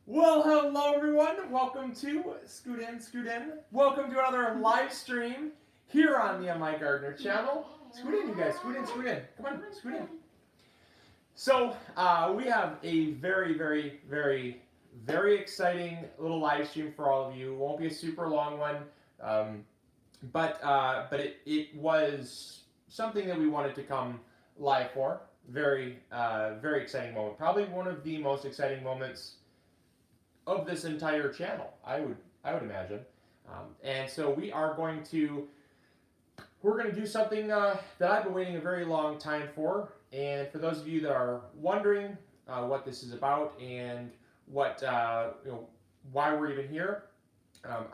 Well, hello everyone. Welcome to Scoot In, Scoot In. Welcome to another live stream here on the MIgardener channel. Scoot in, you guys. Scoot in, scoot in. Come on, scoot in. So we have a very exciting little live stream for all of you. It won't be a super long one, but it was something that we wanted to come live for. Very exciting moment. Probably one of the most exciting moments of this entire channel, I would imagine. And so we're going to do something that I've been waiting a very long time for. And for those of you that are wondering what this is about and what why we're even here,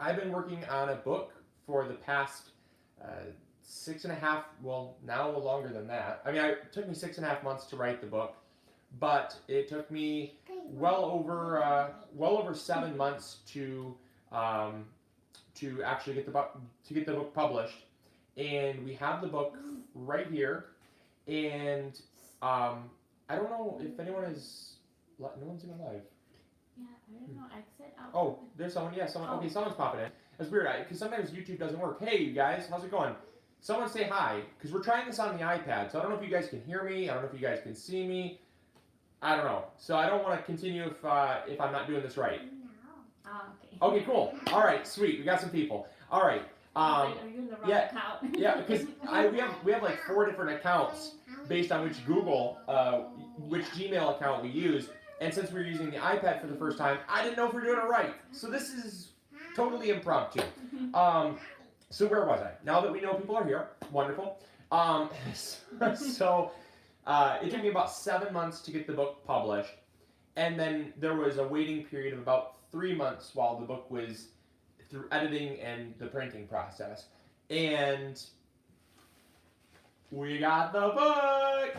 I've been working on a book for the past 6.5, well, now longer than that. I mean, it took me 6.5 months to write the book, but it took me well over 7 months to actually get the book published. And we have the book right here, and I don't know if anyone is. No one's even live. Yeah, I don't know. Exit out. Oh, there's someone. Yeah, someone. Okay, someone's popping in. That's weird, because sometimes YouTube doesn't work. Hey, you guys, how's it going? Someone say hi, because we're trying this on the iPad, so I don't know if you guys can hear me. I don't know if you guys can see me. I don't know. So I don't want to continue if I'm not doing this right. No. Oh, okay. Okay, cool. All right, sweet. We got some people. All right. Are you in the wrong account? Yeah, because we have like 4 different accounts based on which which Gmail account we use. And since we're using the iPad for the first time, I didn't know if we were doing it right. So this is totally impromptu. So where was I? Now that we know people are here, wonderful. So it took me about 7 months to get the book published, and then there was a waiting period of about 3 months while the book was through editing and the printing process. And we got the book.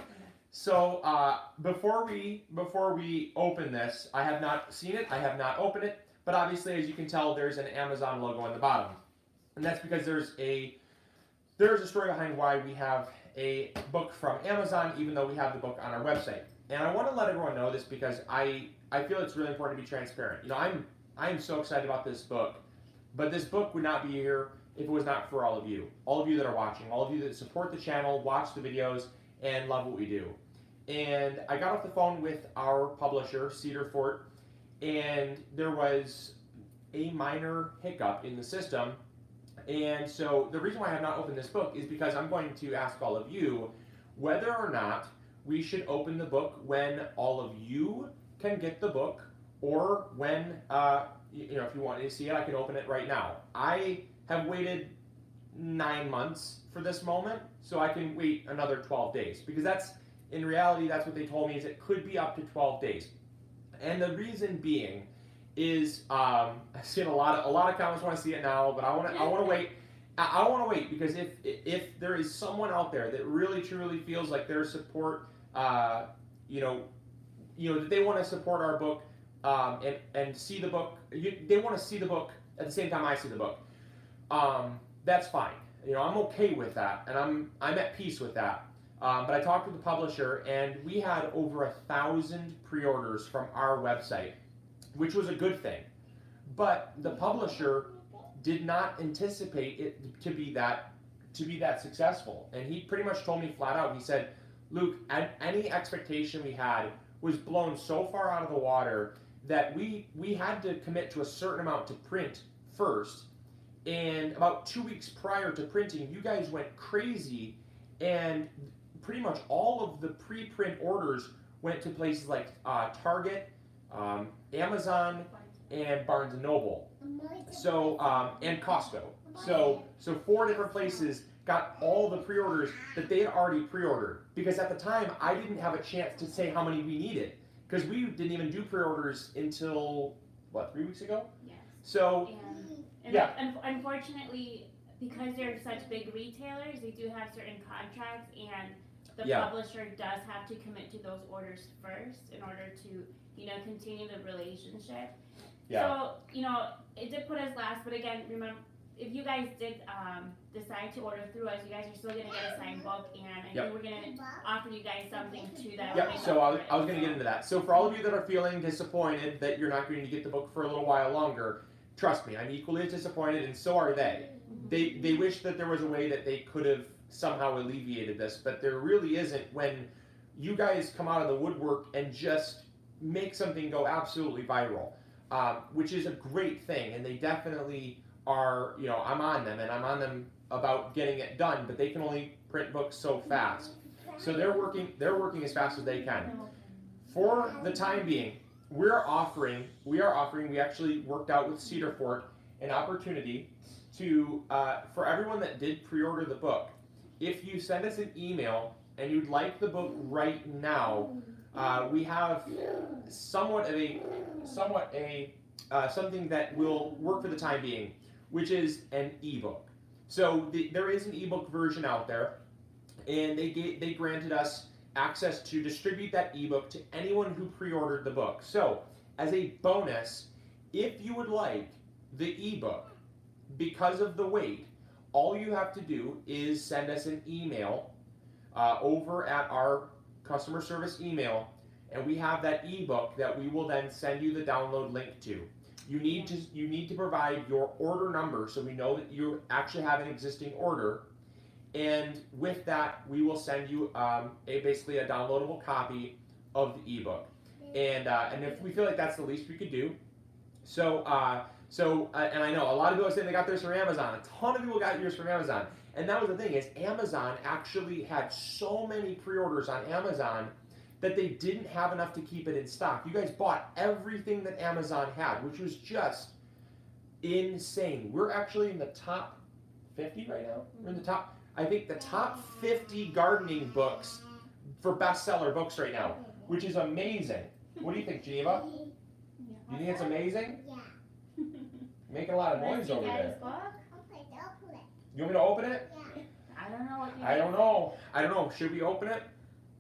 So before we open this, I have not seen it, I have not opened it, but obviously, as you can tell, there's an Amazon logo on the bottom, and that's because there's a story behind why we have a book from Amazon, even though we have the book on our website. And I want to let everyone know this because I feel it's really important to be transparent. You know, I'm so excited about this book, but this book would not be here if it was not for all of you that are watching, all of you that support the channel, watch the videos, and love what we do. And I got off the phone with our publisher, Cedar Fort, and there was a minor hiccup in the system. And so the reason why I have not opened this book is because I'm going to ask all of you whether or not we should open the book when all of you can get the book, or when, if you want to see it, I can open it right now. I have waited 9 months for this moment, so I can wait another 12 days, because in reality, that's what they told me, is it could be up to 12 days. And the reason being is I've seen a lot of comments want to see it now, but I want to wait. I want to wait because if there is someone out there that really truly feels like their support, that they want to support our book, and see the book, they want to see the book at the same time I see the book. That's fine. I'm okay with that, and I'm at peace with that. But I talked with the publisher, and we had over 1,000 pre-orders from our website, which was a good thing. But the publisher did not anticipate it to be that successful, and he pretty much told me flat out. He said, "Luke, any expectation we had was blown so far out of the water that we had to commit to a certain amount to print first, and about 2 weeks prior to printing, you guys went crazy, and pretty much all of the pre-print orders went to places like Target, Amazon, and Barnes & Noble, so and Costco. So 4 different places got all the pre-orders that they had already pre-ordered, because at the time I didn't have a chance to say how many we needed, because we didn't even do pre-orders until 3 weeks ago. Yes. So and yeah. Unfortunately, because they're such big retailers, they do have certain contracts, and the publisher does have to commit to those orders first in order to continue the relationship. Yeah. So it did put us last, but again, remember, if you guys did decide to order through us, you guys are still gonna get a signed book, and I think we're gonna offer you guys something too that. Yep. So I was going to get into that. So for all of you that are feeling disappointed that you're not going to get the book for a little while longer, trust me, I'm equally as disappointed, and so are they. They wish that there was a way that they could have somehow alleviated this, but there really isn't when you guys come out of the woodwork and just make something go absolutely viral, which is a great thing, and they definitely are, you know, I'm on them, and I'm on them about getting it done, but they can only print books so fast. So they're working as fast as they can. For the time being, we actually worked out with Cedar Fort an opportunity to, for everyone that did pre-order the book, if you send us an email and you'd like the book right now, we have something that will work for the time being, which is an ebook. So there is an ebook version out there, and they granted us access to distribute that ebook to anyone who pre-ordered the book. So as a bonus, if you would like the ebook, because of the wait, all you have to do is send us an email over at our customer service email, and we have that ebook that we will then send you the download link to. You need to provide your order number so we know that you actually have an existing order, and with that we will send you basically a downloadable copy of the ebook. And if we feel like that's the least we could do, and I know a lot of people are saying they got theirs from Amazon. A ton of people got yours from Amazon. And that was the thing, is Amazon actually had so many pre-orders on Amazon that they didn't have enough to keep it in stock. You guys bought everything that Amazon had, which was just insane. We're actually in the top 50 right now. We're in the top, I think the top 50 gardening books for bestseller books right now, which is amazing. What do you think, Geneva? You think it's amazing? Yeah. Making a lot of noise over there. You want me to open it? Yeah. I don't know what you I don't know. Should we open it?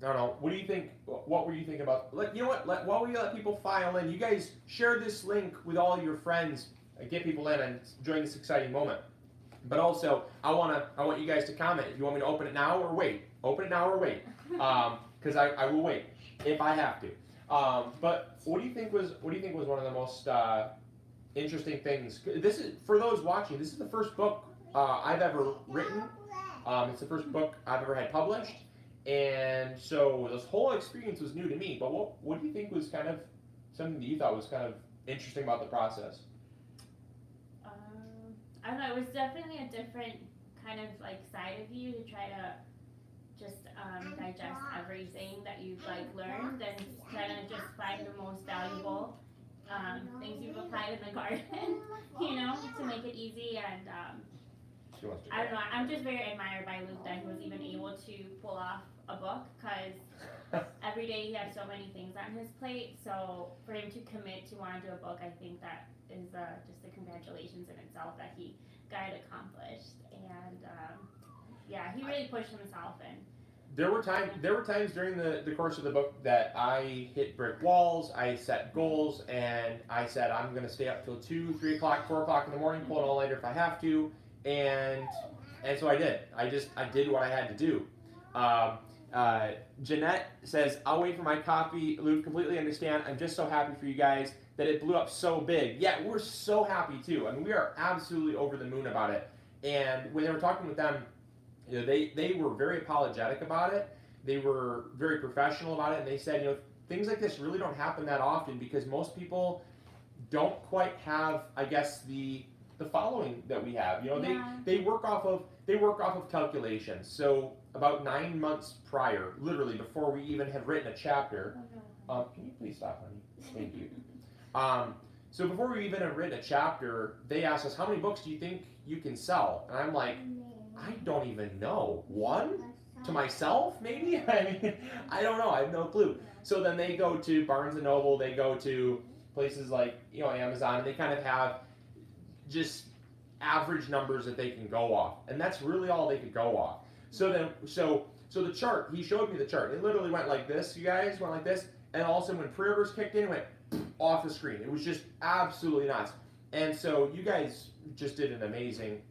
I don't know. What do you think? What were you thinking about? You know what? While we let people file in, you guys share this link with all your friends. Get people in and join this exciting moment. But also, I want you guys to comment if you want me to open it now or wait. Open it now or wait. Because I will wait if I have to. But what do you think was one of the most interesting things? This is, for those watching, this is the first book I've ever written. It's the first book I've ever had published, and so this whole experience was new to me. But what do you think was kind of something that you thought was kind of interesting about the process? I don't know. It was definitely a different kind of like side of you to try to just digest everything that you've like learned and kind of just find the most valuable things you've applied in the garden, you know, to make it easy. And I don't know, I'm just very admired by Luke that he was even able to pull off a book, because every day he has so many things on his plate. So for him to commit to want to do a book, I think that is just a congratulations in itself that he got it accomplished. And yeah, he really pushed himself. And there were times during the course of the book that I hit brick walls. I set goals, and I said I'm going to stay up till 2, 3 o'clock, 4 o'clock in the morning, pull an all-nighter if I have to. And so I did. I did what I had to do. Jeanette says, I'll wait for my copy. Luke, completely understand. I'm just so happy for you guys that it blew up so big. Yeah, we're so happy too. I mean, we are absolutely over the moon about it. And when they were talking with them, you know, they were very apologetic about it. They were very professional about it. And they said, you know, things like this really don't happen that often because most people don't quite have, I guess, the following that we have. You know, yeah. they work off of calculations. So about 9 months prior, literally before we even had written a chapter, can you please stop, honey? Thank you. So before we even had written a chapter, they asked us, how many books do you think you can sell? And I'm like, I don't even know. 1? To myself, maybe? I mean, I don't know. I have no clue. So then they go to Barnes & Noble, they go to places like, you know, Amazon, and they kind of have just average numbers that they can go off. And that's really all they could go off. So the chart, he showed me the chart. It literally went like this, you guys, went like this. And all of a sudden when pre-orders kicked in, it went off the screen. It was just absolutely nuts. And so you guys just did an amazing,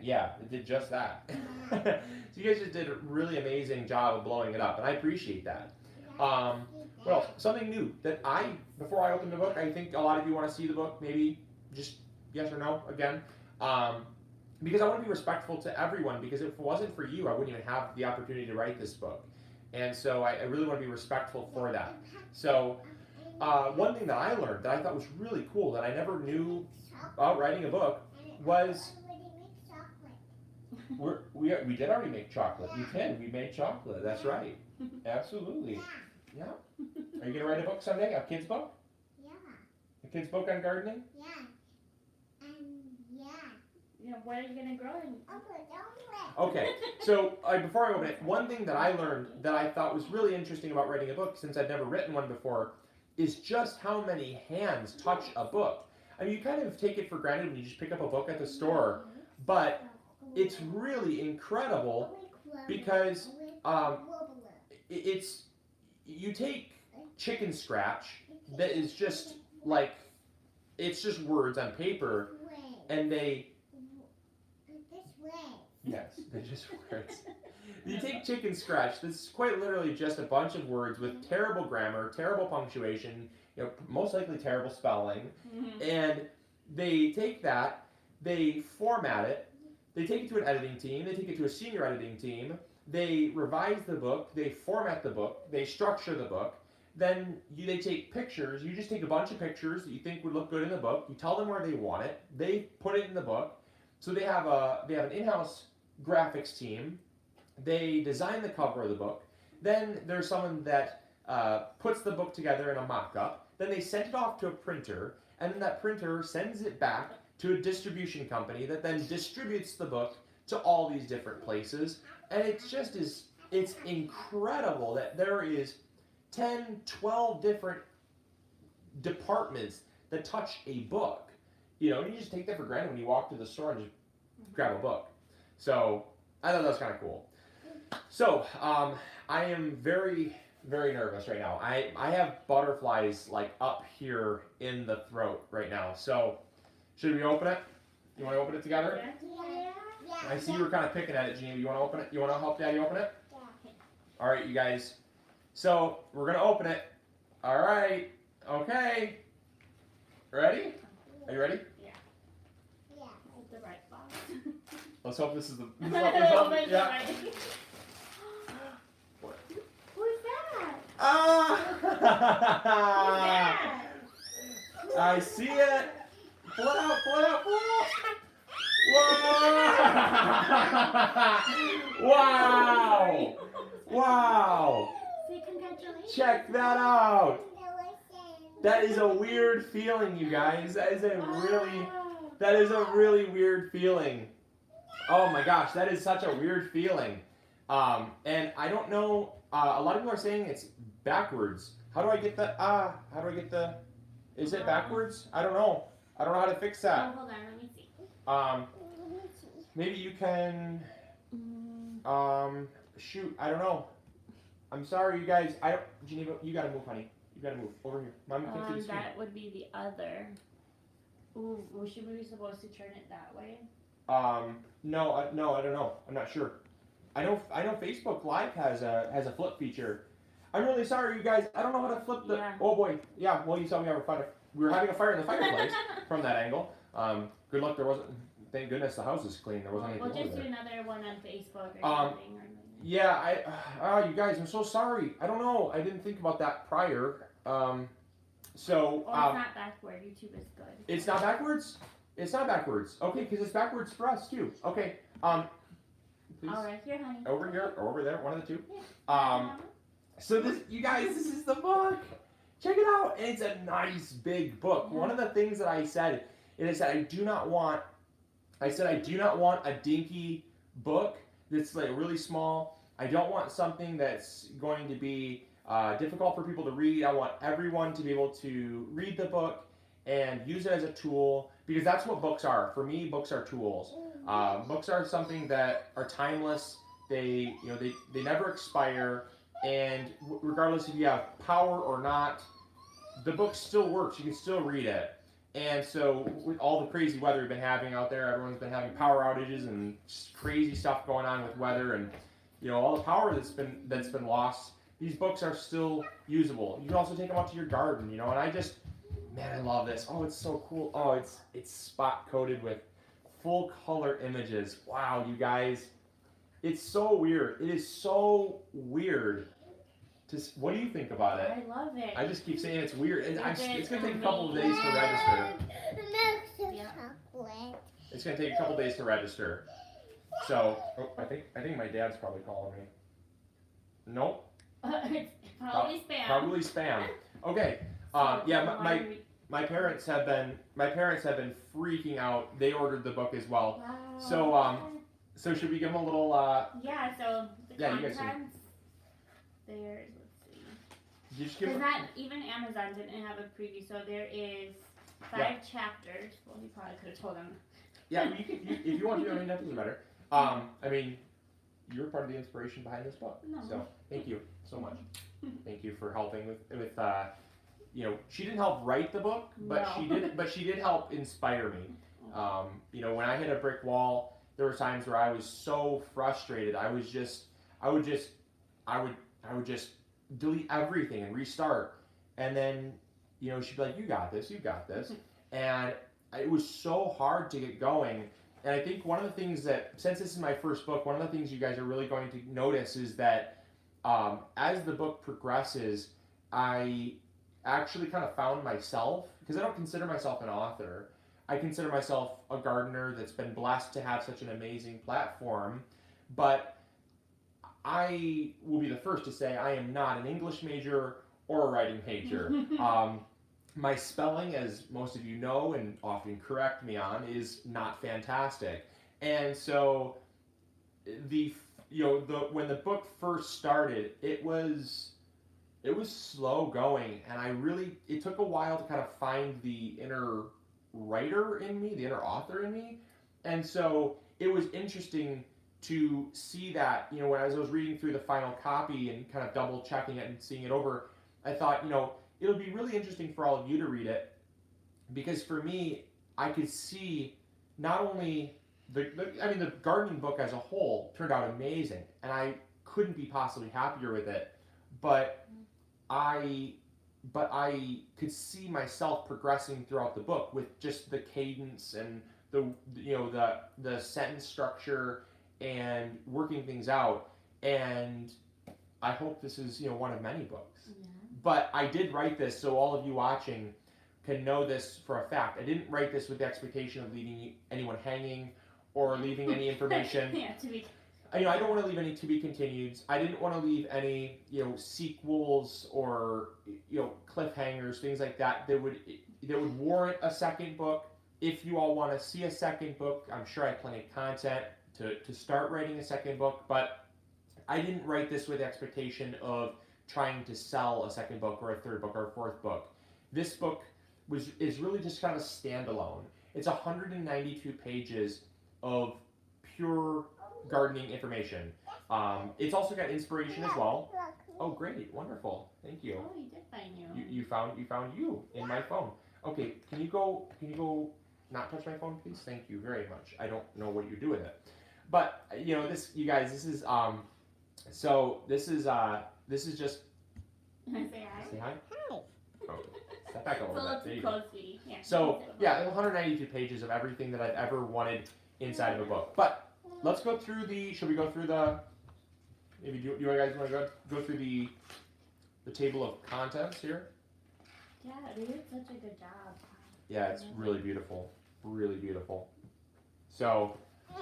yeah, it did just that. So you guys just did a really amazing job of blowing it up, and I appreciate that. Well, something new that before I open the book, I think a lot of you want to see the book, maybe just yes or no again. Because I want to be respectful to everyone, because if it wasn't for you, I wouldn't even have the opportunity to write this book. And so I really want to be respectful for that. So one thing that I learned that I thought was really cool that I never knew about writing a book was we did already make chocolate. We made chocolate. That's right. Absolutely. Yeah. Are you going to write a book someday? A kid's book? Yeah. A kid's book on gardening? Yeah. Yeah, what are you gonna grow in? Okay, so before I open it, one thing that I learned that I thought was really interesting about writing a book, since I'd never written one before, is just how many hands touch a book. I mean, you kind of take it for granted when you just pick up a book at the store, but it's really incredible because you take chicken scratch that is just like, it's just words on paper, and yes, they're just words. You take chicken scratch, that's quite literally just a bunch of words with terrible grammar, terrible punctuation, most likely terrible spelling, and they take that, they format it, they take it to an editing team, they take it to a senior editing team, they revise the book, they format the book, they structure the book, then they take pictures, you just take a bunch of pictures that you think would look good in the book, you tell them where they want it, they put it in the book, so they have an in-house graphics team, they design the cover of the book, then there's someone that puts the book together in a mock-up, then they send it off to a printer, and then that printer sends it back to a distribution company that then distributes the book to all these different places, and it's incredible that there is 10, 12 different departments that touch a book. You just take that for granted when you walk to the store and just grab a book. So I thought that was kind of cool. So I am very, very nervous right now. I have butterflies like up here in the throat right now. So should we open it? You want to open it together? Yeah. I see you were kind of picking at it, Geneva. You want to open it? You want to help Daddy open it? Yeah. All right, you guys. So we're gonna open it. All right. Okay. Ready? Are you ready? It's the right box. Let's hope this is the. Oh my Yeah. God. Who's that? Ah! I see it. Pull it out. Pull it out. Pull it out. Whoa! Wow! Wow! Say congratulations. Check that out. That is a weird feeling, you guys. That is a really weird feeling. Oh my gosh, that is such a weird feeling. And I don't know. A lot of people are saying it's backwards. How do I get the? Is it backwards? I don't know. I don't know how to fix that. Oh, hold on, let me see. Maybe you can. Shoot, I don't know. I'm sorry, you guys. Geneva, you gotta move, honey. You gotta move over here. Mom, can see the screen. That would be the other. Ooh, should we be supposed to turn it that way? No, I don't know. I'm not sure. I know Facebook Live has a flip feature. I'm really sorry, you guys. I don't know how to flip the. Yeah. Oh boy, yeah. Well, you saw me have a fire. We were having a fire in the fireplace from that angle. Good luck. There wasn't. Thank goodness the house is clean. There wasn't anything We'll just over do there. another one on Facebook or something. Yeah, you guys, I'm so sorry. I don't know. I didn't think about that prior. It's not backward. YouTube is good. It's not backwards? It's not backwards. Okay, because it's backwards for us too. Okay. Please. All right, here, honey. Over here or over there, one of the two. Yeah. So this, you guys, this is the book. Check it out. And it's a nice big book. Yeah. One of the things that I said is that I do not want a dinky book that's like really small. I don't want something that's going to be difficult for people to read. I want everyone to be able to read the book and use it as a tool, because that's what books are. For me, books are tools. Books are something that are timeless. They never expire, and regardless if you have power or not, the book still works. You can still read it. And so with all the crazy weather we've been having out there, everyone's been having power outages and just crazy stuff going on with weather, and all the power that's been lost. These books are still usable. You can also take them out to your garden, and man, I love this. Oh, it's so cool. Oh, it's spot coated with full color images. Wow, you guys, it's so weird. It is so weird. What do you think about it? I love it. I just keep saying it's weird. It's going to take a amazing. couple of days to register. Yeah. It's going to take a couple days to register. So, I think my dad's probably calling me. Nope. Probably spam. Probably spam. Okay. Yeah, my parents have been freaking out. They ordered the book as well. Wow. So should we give them a little Yeah, so the Yeah, you guys contents there's, let's see. you just give Because them, not even Amazon didn't have a preview, so there is 5 chapters. Well, you probably could have told them. yeah, if you want to, I mean, that doesn't matter. I mean, you're part of the inspiration behind this book. No. So thank you so much. Thank you for helping with she didn't help write the book, but No. she did help inspire me. When I hit a brick wall, there were times where I was so frustrated. I would just delete everything and restart. And then, she'd be like, you got this. And it was so hard to get going. And I think one of the things that, since this is my first book, one of the things you guys are really going to notice is that as the book progresses, I actually kind of found myself, because I don't consider myself an author. I consider myself a gardener that's been blessed to have such an amazing platform, but I will be the first to say I am not an English major or a writing major. My spelling, as most of you know and often correct me on, is not fantastic. And so when the book first started, it was slow going, and it took a while to kind of find the inner writer in me, the inner author in me. And so it was interesting to see that, as I was reading through the final copy and kind of double checking it and seeing it over, I thought, it'll be really interesting for all of you to read it, because for me, I could see not only the gardening book as a whole turned out amazing, and I couldn't be possibly happier with it, but I could see myself progressing throughout the book with just the cadence and the sentence structure and working things out. And I hope this is one of many books. Yeah. But I did write this so all of you watching can know this for a fact. I didn't write this with the expectation of leaving anyone hanging or leaving any information. Yeah, to be. I don't want to leave any to be continued. I didn't want to leave any, sequels or, cliffhangers, things like that would warrant a second book. If you all want to see a second book, I'm sure I have plenty of content to start writing a second book, but I didn't write this with the expectation of trying to sell a second book or a third book or a fourth book. This book is really just kind of standalone. It's 192 pages of pure gardening information. It's also got inspiration as well. Oh, great, wonderful, thank you. Oh, he did find you. You found you in my phone. Okay, can you go not touch my phone, please? Thank you very much. I don't know what you do with it, but this, you guys, this is this is just. Say hi. Say hi. Oh, step back a little bit. There you go. Yeah. So yeah, 192 pages of everything that I've ever wanted inside of a book. But let's go through should we go through maybe do you guys want to go through the table of contents here? Yeah, they did such a good job. Yeah, it's really beautiful. Really beautiful. So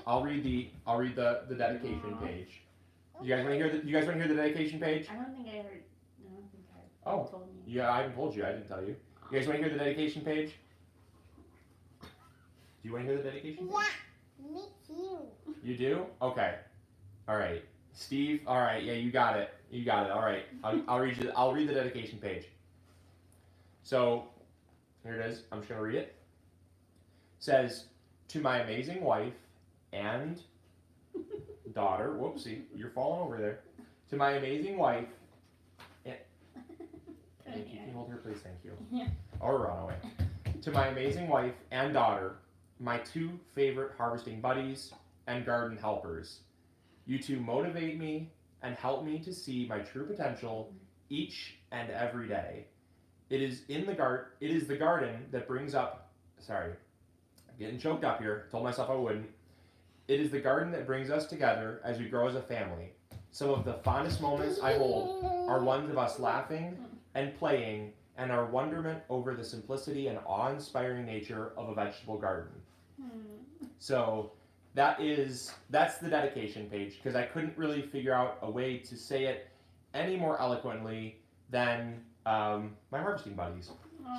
I'll read the dedication page. You guys want to hear the dedication page? I don't think I heard. Oh, told me. Yeah, I haven't told you. I didn't tell you. You guys want to hear the dedication page? Do you want to hear the dedication page? Yeah, me too. You do? Okay. All right. Steve, all right. Yeah, you got it. All right. I'll read the dedication page. So, here it is. I'm just going to read it. It says, "To my amazing wife and daughter," whoopsie, you're falling over there. "To my amazing wife and," can you hold her, please? Thank you. Yeah. Or run away. to my amazing wife and daughter, my 2 favorite harvesting buddies and garden helpers. You 2 motivate me and help me to see my true potential each and every day. It is the garden that brings up, sorry, I'm getting choked up here, told myself I wouldn't. It is the garden that brings us together as we grow as a family. Some of the fondest moments I hold are ones of us laughing and playing and our wonderment over the simplicity and awe-inspiring nature of a vegetable garden. So that's the dedication page, because I couldn't really figure out a way to say it any more eloquently than my harvesting buddies.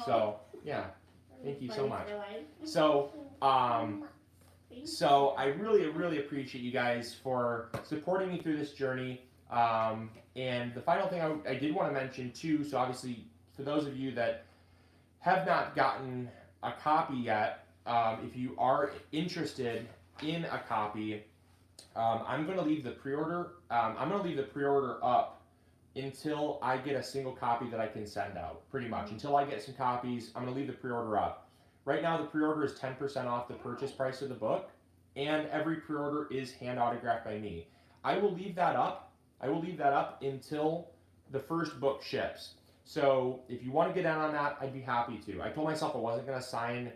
So yeah, thank you so much. So I really appreciate you guys for supporting me through this journey. And the final thing I did want to mention too, so obviously for those of you that have not gotten a copy yet, if you are interested in a copy, I'm going to leave the pre-order. I'm going to leave the pre-order up until I get a single copy that I can send out. Pretty much until I get some copies, I'm going to leave the pre-order up. Right now, the pre-order is 10% off the purchase price of the book, and every pre-order is hand autographed by me. I will leave that up. I will leave that up until the first book ships. So if you want to get in on that, I'd be happy to. I told myself I wasn't going to sign.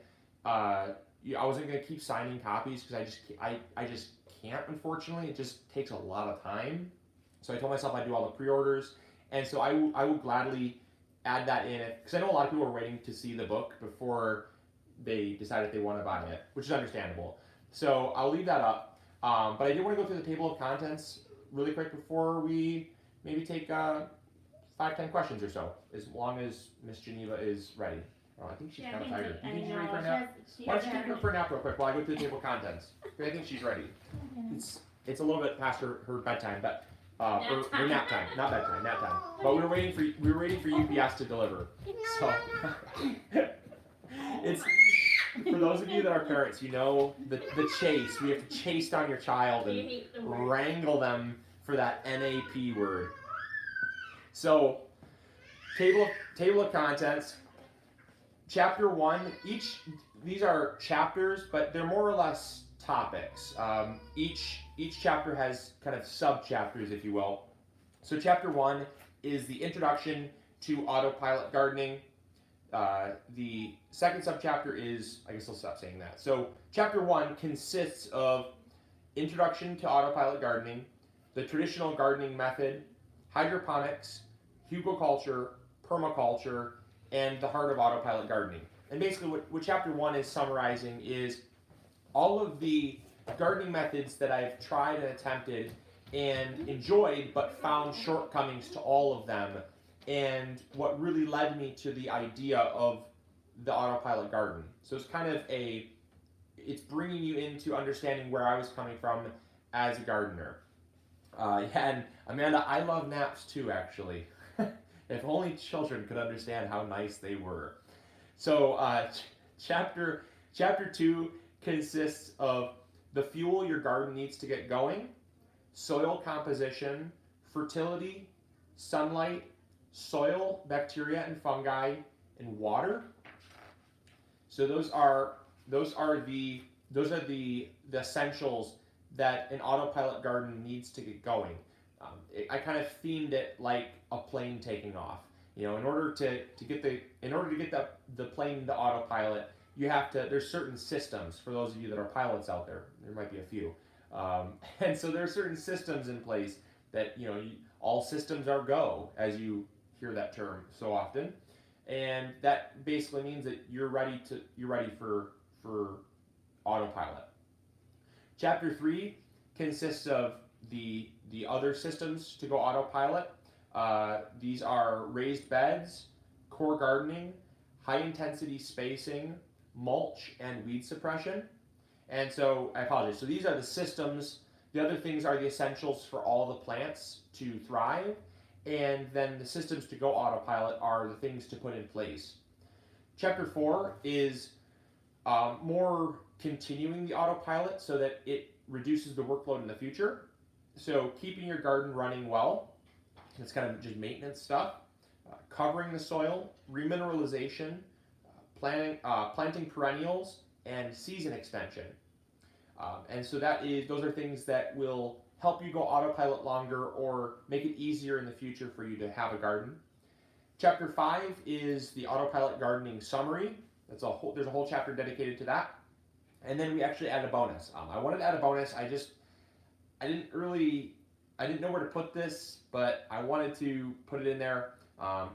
I wasn't going to keep signing copies because I just can't. Unfortunately, it just takes a lot of time. So I told myself I'd do all the pre-orders, and so I will gladly add that in because I know a lot of people are waiting to see the book before they decide if they want to buy it, which is understandable. So I'll leave that up. But I did want to go through the table of contents really quick before we maybe take 5-10 questions or so, as long as Miss Geneva is ready. Oh, I think she's kind of tired. Do you think she's ready for a nap? Why don't you take her for a nap real quick while I go through the table of contents? I think she's ready. It's a little bit past her bedtime, but her nap time, not bedtime, nap time. But we were waiting for UPS to deliver. So it's for those of you that are parents, you know the chase. We have to chase down your child and wrangle them for that NAP word. So table of contents. Chapter 1, these are chapters, but they're more or less topics. Each chapter has kind of sub-chapters, if you will. So chapter 1 is the introduction to autopilot gardening. The second sub-chapter is, I guess I'll stop saying that. So chapter 1 consists of introduction to autopilot gardening, the traditional gardening method, hydroponics, hugelculture, permaculture, and the heart of autopilot gardening. And basically what chapter 1 is summarizing is all of the gardening methods that I've tried and attempted and enjoyed, but found shortcomings to all of them, and what really led me to the idea of the autopilot garden. So it's kind of it's bringing you into understanding where I was coming from as a gardener. And Amanda, I love naps too, actually. If only children could understand how nice they were. So chapter 2 consists of the fuel your garden needs to get going, soil composition, fertility, sunlight, soil, bacteria and fungi, and water. So those are the essentials that an autopilot garden needs to get going. I kind of themed it like a plane taking off. You know, in order to get the plane into autopilot, there's certain systems. For those of you that are pilots out there, there might be a few, and so there are certain systems in place that all systems are go, as you hear that term so often, and that basically means that you're ready for autopilot. Chapter 3 consists of the other systems to go autopilot. These are raised beds, core gardening, high intensity spacing, mulch, and weed suppression. And so I apologize. So these are the systems. The other things are the essentials for all the plants to thrive. And then the systems to go autopilot are the things to put in place. Chapter 4 is more continuing the autopilot so that it reduces the workload in the future. So keeping your garden running well, it's kind of just maintenance stuff. Covering the soil, remineralization, planting perennials, and season extension. And so those are things that will help you go autopilot longer or make it easier in the future for you to have a garden. Chapter 5 is the autopilot gardening summary. There's a whole chapter dedicated to that. And then we actually added a bonus. I wanted to add a bonus. I didn't know where to put this, but I wanted to put it in there.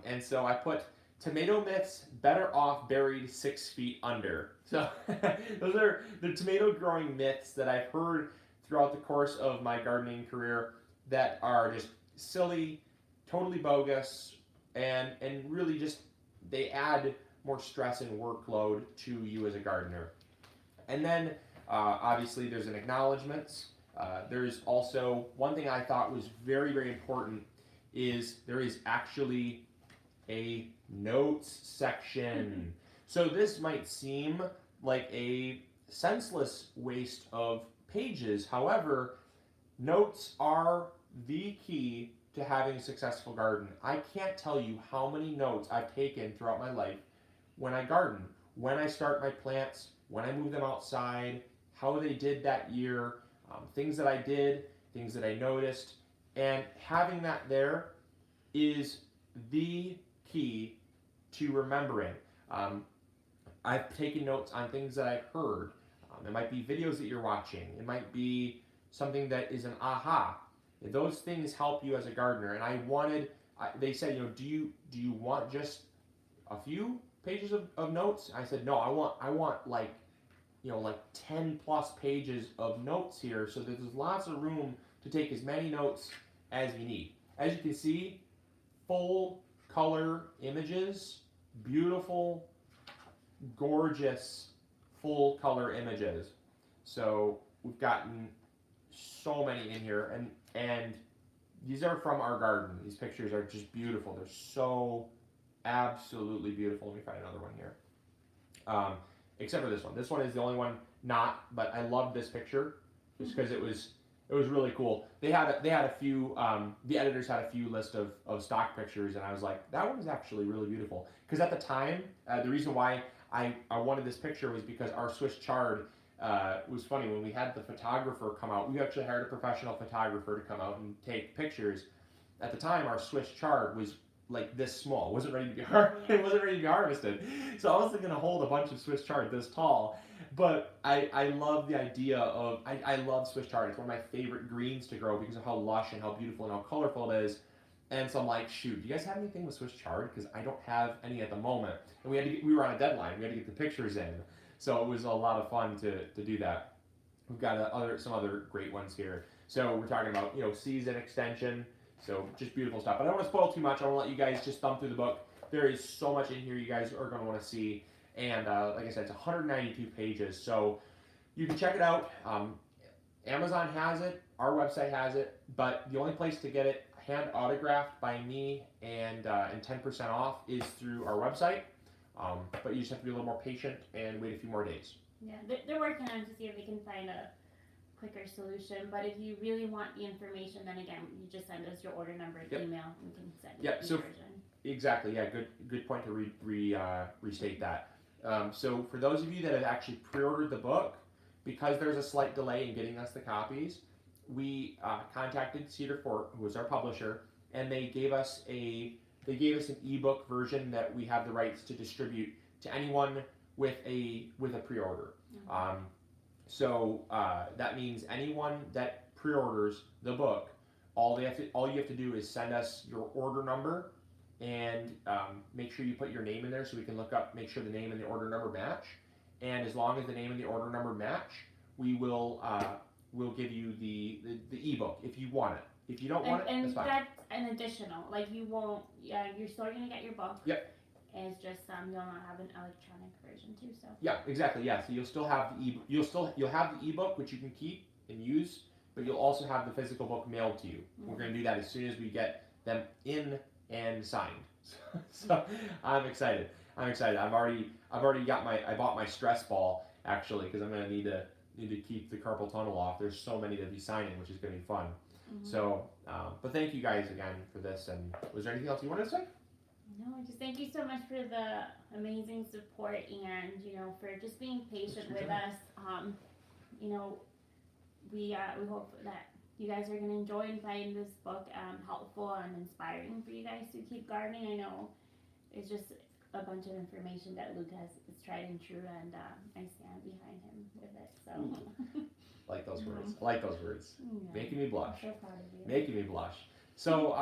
And so I put tomato myths better off buried 6 feet under. So those are the tomato growing myths that I've heard throughout the course of my gardening career that are just silly, totally bogus, and really just they add more stress and workload to you as a gardener. And then obviously there's an acknowledgments. There's also one thing I thought was very, very important is there is actually a notes section. So this might seem like a senseless waste of pages. However, notes are the key to having a successful garden. I can't tell you how many notes I've taken throughout my life when I garden, when I start my plants, when I move them outside, how they did that year, things that I did, things that I noticed, and having that there is the key to remembering. I've taken notes on things that I've heard. It might be videos that you're watching. It might be something that is an aha. Those things help you as a gardener. And they said, do you want just a few pages of notes? I said, no, I want like 10 plus pages of notes here, so that there's lots of room to take as many notes as you need. As you can see, full color images, beautiful, gorgeous, full color images. So we've gotten so many in here, and these are from our garden. These pictures are just beautiful. They're so absolutely beautiful. Let me find another one here. Except for this one. This one is the only one not, but I love this picture just because it was really cool. They had a few, the editors had a few list of stock pictures, and I was like, that one's actually really beautiful. Because at the time, the reason why I wanted this picture was because our Swiss chard was funny. When we had the photographer come out, we actually hired a professional photographer to come out and take pictures. At the time, our Swiss chard was like this small. It wasn't ready to be it wasn't ready to be harvested. So I wasn't going to hold a bunch of Swiss chard this tall. But I love the idea of, I love Swiss chard. It's one of my favorite greens to grow because of how lush and how beautiful and how colorful it is. And so I'm like, shoot, do you guys have anything with Swiss chard? Because I don't have any at the moment. And we were on a deadline. We had to get the pictures in. So it was a lot of fun to do that. We've got some other great ones here. So we're talking about, season extension. So just beautiful stuff. But I don't want to spoil too much. I want to let you guys just thumb through the book. There is so much in here you guys are going to want to see. And like I said, it's 192 pages. So you can check it out. Amazon has it. Our website has it. But the only place to get it hand autographed by me and 10% off is through our website. But you just have to be a little more patient and wait a few more days. Yeah, they're working on to see if they can find a quicker solution. But if you really want the information, then again, you just send us your order number and email, and we can send you the version. Exactly. Yeah, good point to restate that. So for those of you that have actually pre-ordered the book, because there's a slight delay in getting us the copies, we contacted Cedar Fort, who was our publisher, and they gave us an ebook version that we have the rights to distribute to anyone with a pre-order. Mm-hmm. So that means anyone that pre-orders the book, all you have to do is send us your order number and make sure you put your name in there so we can look up, make sure the name and the order number match. And as long as the name and the order number match, we will we'll give you the ebook if you want it. If you don't want it, that's fine. And that's an additional, like you won't, you're still going to get your book. Yep. It's just you'll not have an electronic version too. So. Yeah, exactly. Yeah, so you'll still have the you'll have the ebook, which you can keep and use, but you'll also have the physical book mailed to you. Mm-hmm. We're going to do that as soon as we get them in and signed. So I'm excited. I've already I bought my stress ball actually because I'm going to need to keep the carpal tunnel off. There's so many to be signing, which is going to be fun. Mm-hmm. So, but thank you guys again for this. And was there anything else you wanted to say? No, just thank you so much for the amazing support and for just being patient with us. You know, we hope that you guys are gonna enjoy and find this book helpful and inspiring for you guys to keep gardening. I know it's just a bunch of information that Luke has is tried and true, and I stand behind him with it. So. Like those words. I like those words. Yeah. Making me blush. I'm so proud of you. Making me blush. So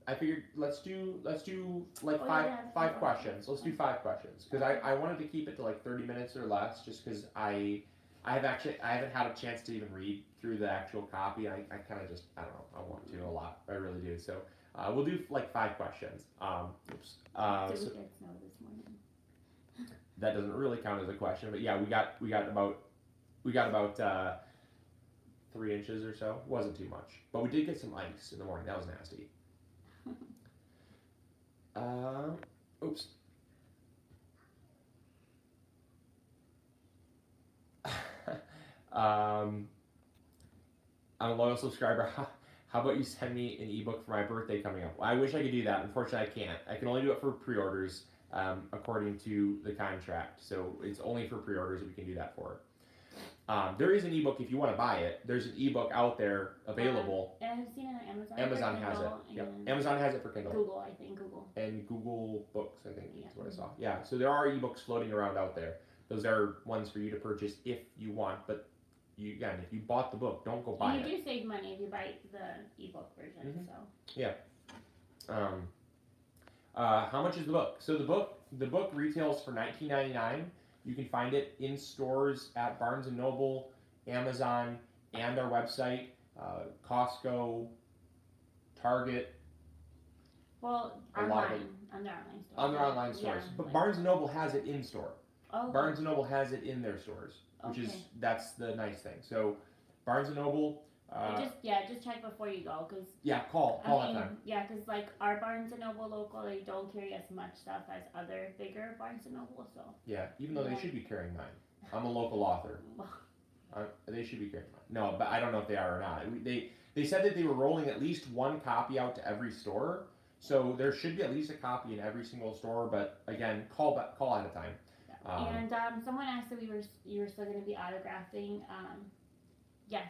I figured let's do like five questions. Let's do 5 questions because I wanted to keep it to like 30 minutes or less, just because I haven't had a chance to even read through the actual copy. I kind of just I don't know. I want to a lot. I really do. So we'll do like 5 questions. Oops. Did we get snow this morning? That doesn't really count as a question, but yeah, we got about 3 inches or so. Wasn't too much, but we did get some ice in the morning. That was nasty. Oops. I'm a loyal subscriber. How about you send me an ebook for my birthday coming up? Well, I wish I could do that. Unfortunately, I can't. I can only do it for pre-orders, according to the contract. So it's only for pre-orders that we can do that for. There is an ebook if you want to buy it. There's an ebook out there available. And I've seen it on Amazon. Amazon has it. Yep. Amazon has it for Kindle. Google, I think. Google. And Google Books, I think Yeah. is what I saw. Yeah, so there are ebooks floating around out there. Those are ones for you to purchase if you want. But again, if you bought the book, don't go buy And it. you do save money if you buy the ebook version. So. How much is the book? So the book retails for $19.99. You can find it in stores at Barnes & Noble, Amazon, and our website, Costco, Target. Well, a lot of it. on their online stores. On their online stores. Yeah, But like, Barnes & Noble has it in store. oh, Barnes & Noble has it in their stores, which is, Okay. that's the nice thing. So Barnes & Noble, just check before you go, cause call I that mean, time. yeah, cause like our Barnes and Noble local, they don't carry as much stuff as other bigger Barnes and Noble, so. Yeah, even though they Yeah. should be carrying mine. I'm a local author. They should be carrying mine. No, but I don't know if they are or not. They said that they were rolling at least 1 copy out to every store, so there should be at least a copy in every single store. But again, call ahead of time. And someone asked if you were still going to be autographing. Yes,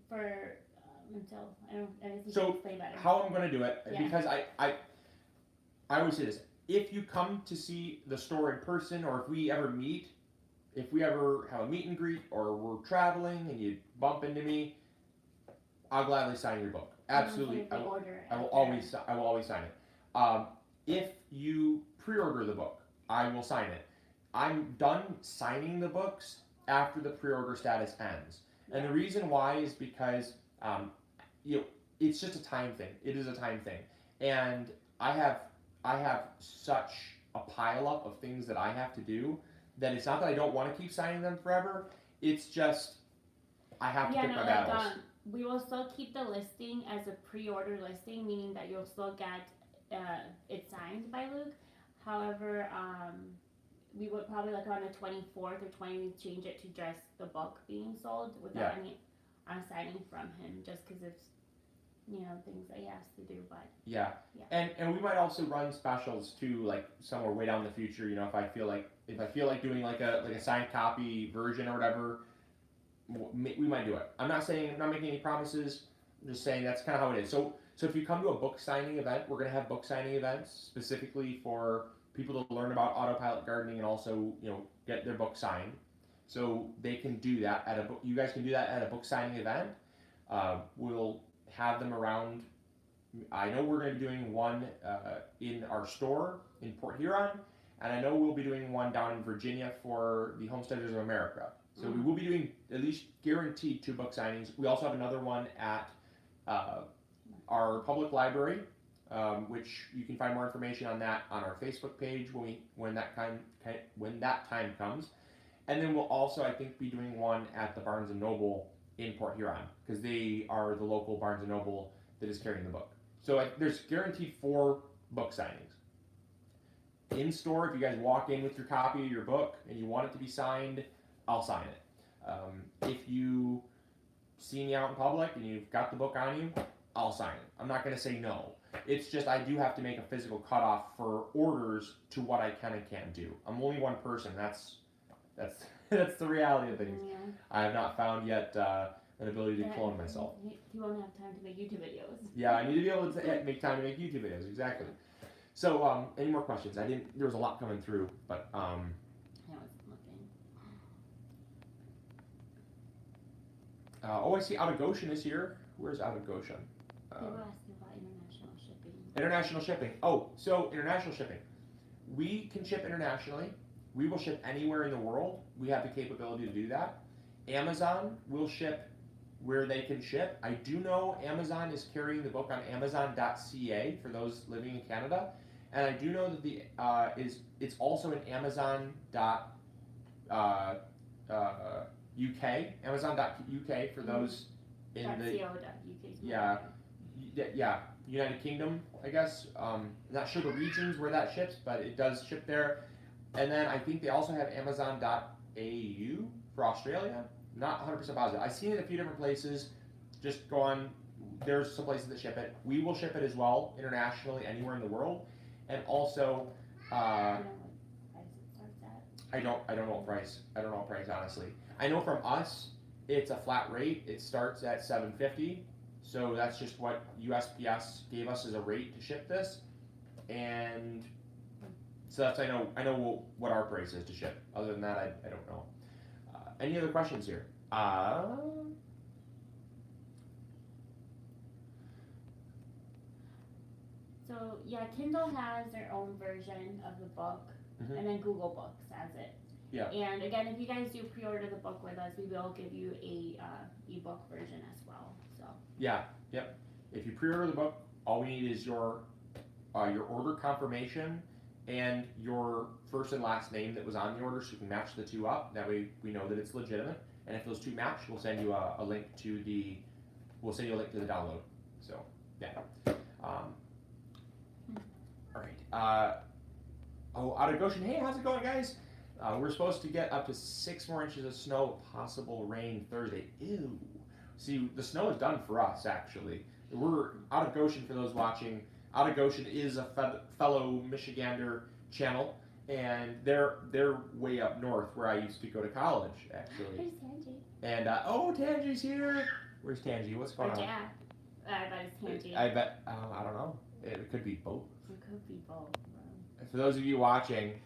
for until I don't So, explain better. How I'm going to do it, Yeah. because I always say this: if you come to see the store in person, or if we ever have a meet and greet, or we're traveling and you bump into me, I'll gladly sign your book. Absolutely, I will always sign it. If you pre-order the book, I will sign it. I'm done signing the books after the pre-order status ends, and the reason why is because it's just a time thing. It is a time thing, and I have such a pile up of things that I have to do that it's not that I don't want to keep signing them forever. It's just I have to pick my battles. We will still keep the listing as a pre-order listing, meaning that you'll still get it signed by Luke. However, we would probably like on the 24th or 20th change it to just the book being sold without any signing from him, just because it's things that he has to do. But yeah. And we might also run specials too, like somewhere way down in the future. If I feel like doing like a signed copy version or whatever, we might do it. I'm not making any promises. I'm just saying that's kind of how it is. So if you come to a book signing event, we're gonna have book signing events specifically for people to learn about autopilot gardening and also get their book signed. So they can do that at a book. You guys can do that at a book signing event. We'll have them around. I know we're going to be doing one in our store in Port Huron, and I know we'll be doing one down in Virginia for the Homesteaders of America. So we will be doing at least guaranteed 2 book signings. We also have another one at our public library, which you can find more information on that on our Facebook page when that time comes. And then we'll also, I think, be doing one at the Barnes & Noble in Port Huron, because they are the local Barnes & Noble that is carrying the book. So there's guaranteed 4 book signings. In store, if you guys walk in with your copy of your book and you want it to be signed, I'll sign it. If you see me out in public and you've got the book on you, I'll sign it. I'm not going to say no. It's just I do have to make a physical cutoff for orders to what I can and can't do. I'm only one person. That's that's the reality of things. Yeah. I have not found yet an ability to clone myself. You won't have time to make YouTube videos. Yeah, I need to be able to make time to make YouTube videos. Exactly. So, any more questions? There was a lot coming through, but I was looking. I see Out of Goshen is here. Where's Out of Goshen? They were asking about international shipping. International shipping. Oh, so international shipping. We can ship internationally. We will ship anywhere in the world. We have the capability to do that. Amazon will ship where they can ship. I do know Amazon is carrying the book on Amazon.ca for those living in Canada, and I do know that it's also in Amazon. UK, Amazon.uk for those in the .co.uk. United Kingdom, I guess. Not sure the regions where that ships, but it does ship there. And then I think they also have Amazon.au for Australia. Not 100% positive. I've seen it a few different places. Just go on. There's some places that ship it. We will ship it as well internationally, anywhere in the world. And also, I don't know what price. I don't know what price, honestly. I know from us, it's a flat rate. It starts at $7.50. So that's just what USPS gave us as a rate to ship this, and so that's I know what our price is to ship. Other than that, I don't know. Any other questions here? So yeah, Kindle has their own version of the book, Mhm. and then Google Books has it. Yeah. And again, if you guys do pre-order the book with us, we will give you a ebook version as well. So. Yeah. Yep. If you pre-order the book, all we need is your order confirmation and your first and last name that was on the order, so you can match the two up. That way, we know that it's legitimate. And if those two match, we'll send you a link to the download. So yeah. All right. Out of Goshen. Hey, how's it going, guys? We're supposed to get up to 6 more inches of snow, possible rain Thursday. Ew. See, the snow is done for us, actually. We're Out of Goshen, for those watching. Out of Goshen is a fellow MIgardener channel, and they're way up north where I used to go to college, actually. There's Tangy. And, Tangy's here. Where's Tangy? What's going on? Yeah. I bet it's Tangy. I bet, I don't know. It could be both. It could be both. For those of you watching,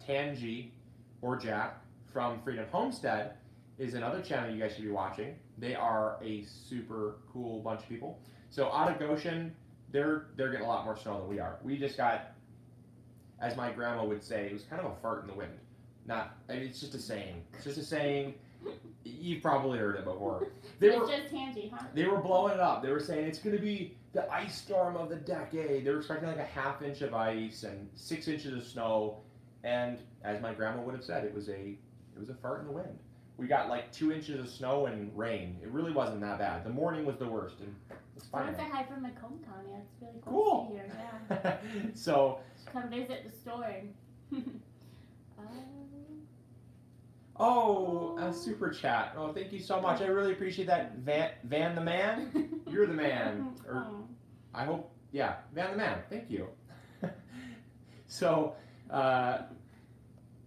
Tangy or Jack from Freedom Homestead is another channel you guys should be watching. They are a super cool bunch of people. So Out of Goshen, they're getting a lot more snow than we are. We just got, as my grandma would say, it was kind of a fart in the wind. It's just a saying. It's just a saying. You've probably heard it before. It's just Tangy, huh? They were blowing it up. They were saying it's going to be the ice storm of the decade. They were expecting like a 1/2 inch of ice and 6 inches of snow. And as my grandma would have said, it was a fart in the wind. We got like 2 inches of snow and rain. It really wasn't that bad. The morning was the worst, and it's fine. Someone say hi from Macomb County. That's really Cool. To hear. Yeah. So. Come visit the store. A super chat. Oh, thank you so much. I really appreciate that. Van the man, you're the man. Or I hope, yeah, Van the man. Thank you. So,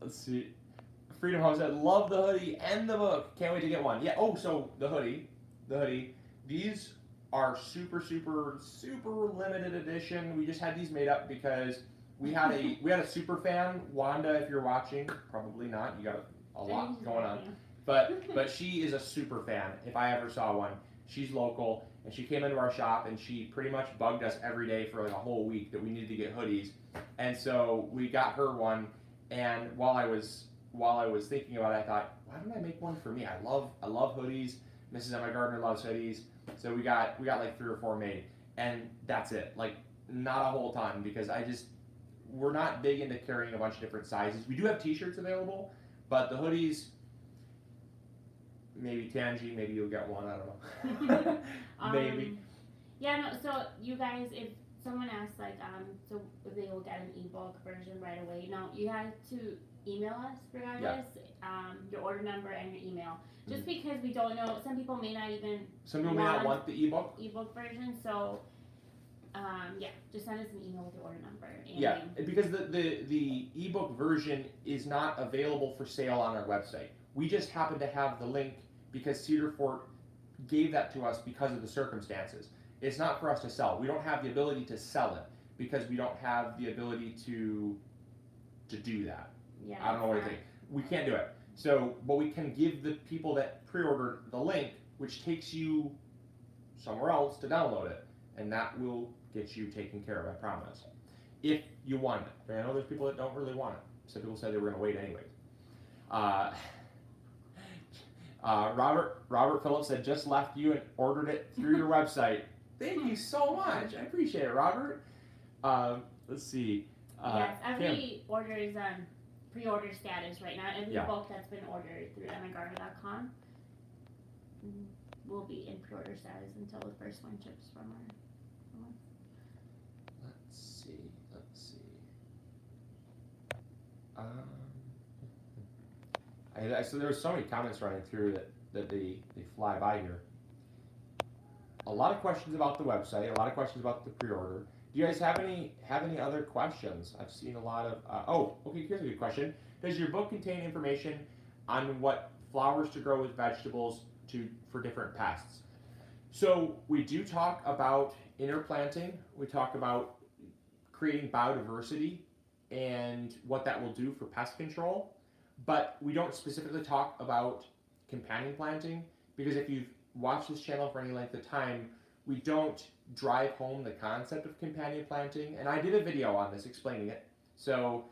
let's see. Freedom House said, love the hoodie and the book. Can't wait to get one. Yeah. Oh, so the hoodie. These are super, super, super limited edition. We just had these made up because we had a super fan, Wanda. If you're watching, probably not. You got a lot going on. But she is a super fan. If I ever saw one, she's local, and she came into our shop and she pretty much bugged us every day for like a whole week that we needed to get hoodies. And so we got her one. And while I was thinking about it, I thought, why don't I make one for me? I love hoodies. Mrs. MIgardener loves hoodies. So we got like 3 or 4 made, and that's it. Like not a whole ton because we're not big into carrying a bunch of different sizes. We do have t-shirts available, but the hoodies, maybe Tangy, maybe you'll get one. I don't know. Maybe. Yeah, no. So you guys, if someone asks so if they will get an ebook version right away, no, you have to email us regardless. Yeah. Your order number and your email. Just because we don't know, some people may not even. Some people may not want the ebook version, so Yeah, just send us an email with your order number. And Yeah, because the ebook version is not available for sale on our website. We just happen to have the link because Cedar Fort gave that to us because of the circumstances. It's not for us to sell. We don't have the ability to sell it because we don't have the ability to do that. Yeah, I don't know what I think. We can't do it. So, but we can give the people that pre-ordered the link, which takes you somewhere else to download it, and that will get you taken care of, I promise. If you want it. But I know there's people that don't really want it. Some people said they were going to wait anyways. Robert Phillips had just left you and ordered it through your website. Thank you so much. I appreciate it, Robert. Let's see. Yes, every order is pre-order status right now. Every book that's been ordered through MIgardener.com will be in pre-order status until the first one ships from us. Let's see. So there were so many comments running through that they fly by here. A lot of questions about the website, a lot of questions about the pre-order. Do you guys have any other questions? I've seen a lot of. Okay. Here's a good question. Does your book contain information on what flowers to grow with vegetables for different pests? So we do talk about interplanting. We talk about creating biodiversity and what that will do for pest control. But we don't specifically talk about companion planting because if you've watched this channel for any length of time, we don't drive home the concept of companion planting. And I did a video on this explaining it. So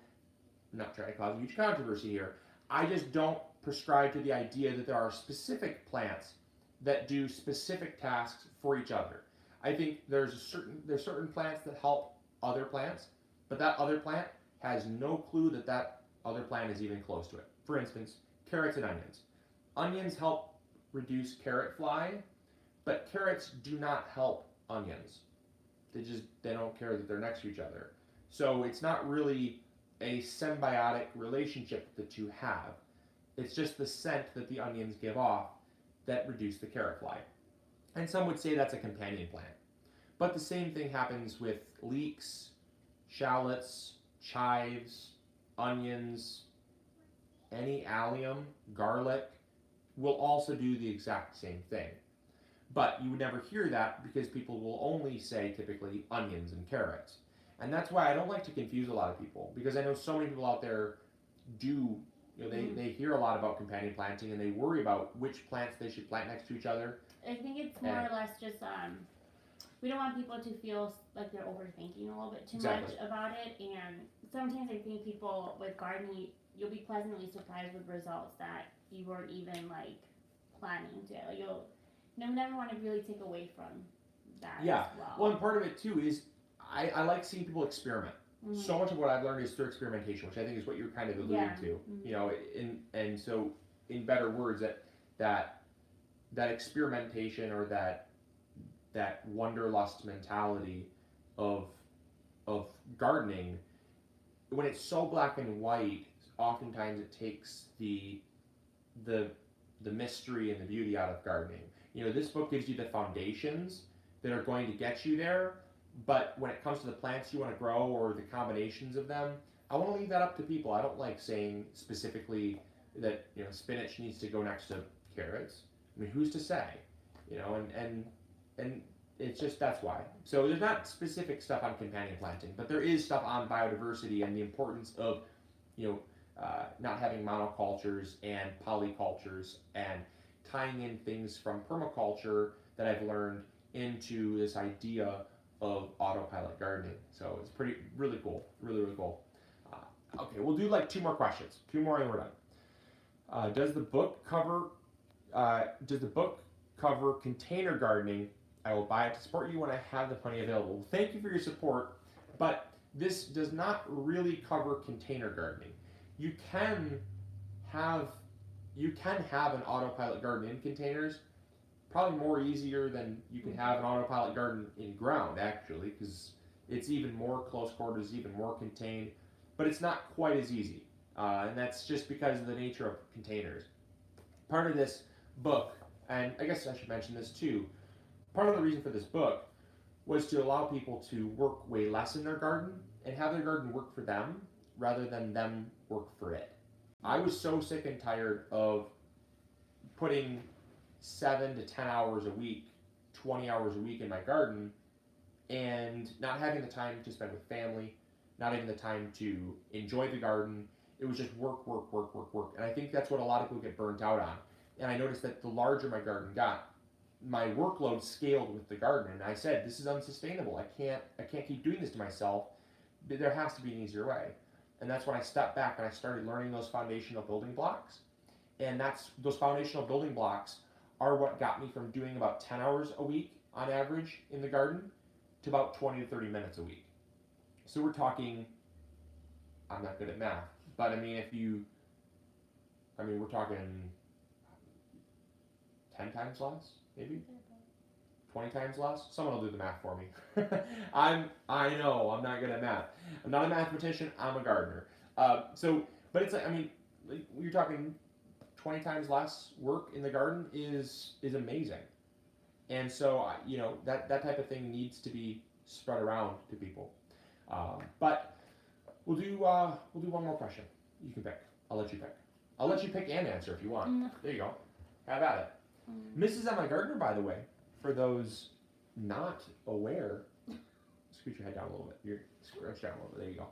I'm not trying to cause a huge controversy here. I just don't prescribe to the idea that there are specific plants that do specific tasks for each other. I think there's certain plants that help other plants, but that other plant has no clue that other plant is even close to it. For instance, carrots and onions. Onions help reduce carrot fly, but carrots do not help onions. They don't care that they're next to each other. So it's not really a symbiotic relationship that the two have. It's just the scent that the onions give off that reduce the carrot fly. And some would say that's a companion plant. But the same thing happens with leeks, shallots, chives, onions, any allium, garlic will also do the exact same thing. But you would never hear that because people will only say typically onions and carrots. And that's why I don't like to confuse a lot of people because I know so many people out there they hear a lot about companion planting and they worry about which plants they should plant next to each other. I think it's more or less just we don't want people to feel like they're overthinking a little bit too much about it. And sometimes I think people with gardening, you'll be pleasantly surprised with results that you weren't even like planning to. You'll never want to really take away from that. Yeah. As Well, and part of it too is I like seeing people experiment. Mm-hmm. So much of what I've learned is through experimentation, which I think is what you're kind of alluding to. Mm-hmm. You know, and so in better words, that experimentation or that wanderlust mentality of gardening, when it's so black and white, oftentimes it takes the mystery and the beauty out of gardening. You know, this book gives you the foundations that are going to get you there, but when it comes to the plants you want to grow or the combinations of them, I want to leave that up to people. I don't like saying specifically that, you know, spinach needs to go next to carrots. I mean, who's to say? You know, and it's just, that's why. So there's not specific stuff on companion planting, but there is stuff on biodiversity and the importance of, you know, not having monocultures and polycultures and tying in things from permaculture that I've learned into this idea of autopilot gardening. So it's really cool, really cool. Okay, we'll do like two more questions, two more and we're done. Does the book cover container gardening? I will buy it to support you when I have the money available. Thank you for your support, but this does not really cover container gardening. You can have an autopilot garden in containers, probably more easier than you can have an autopilot garden in ground actually, because it's even more close quarters, even more contained, but it's not quite as easy, and that's just because of the nature of containers. Part of this book, and I guess I should mention this too, part of the reason for this book was to allow people to work way less in their garden and have their garden work for them rather than them work for it. I was so sick and tired of putting 7 to 10 hours a week, 20 hours a week in my garden and not having the time to spend with family, not having the time to enjoy the garden. It was just work. And I think that's what a lot of people get burnt out on. And I noticed that the larger my garden got, my workload scaled with the garden. And I said, this is unsustainable. I can't keep doing this to myself. There has to be an easier way. And that's when I stepped back and I started learning those foundational building blocks. And those foundational building blocks are what got me from doing about 10 hours a week on average in the garden to about 20 to 30 minutes a week. So we're talking, I'm not good at math, but I mean, we're talking 10 times less, maybe? 20 times less? Someone will do the math for me. I know, I'm not good at math. I'm not a mathematician, I'm a gardener. But it's like, you're talking 20 times less work in the garden is amazing. And so, that type of thing needs to be spread around to people. But we'll do one more question. You can pick. I'll let you pick. I'll let you pick and answer if you want. No. There you go. Have at it. Mrs. MIgardener, by the way, for those not aware, scoot your head down a little bit. You're scratch down a little bit. There you go.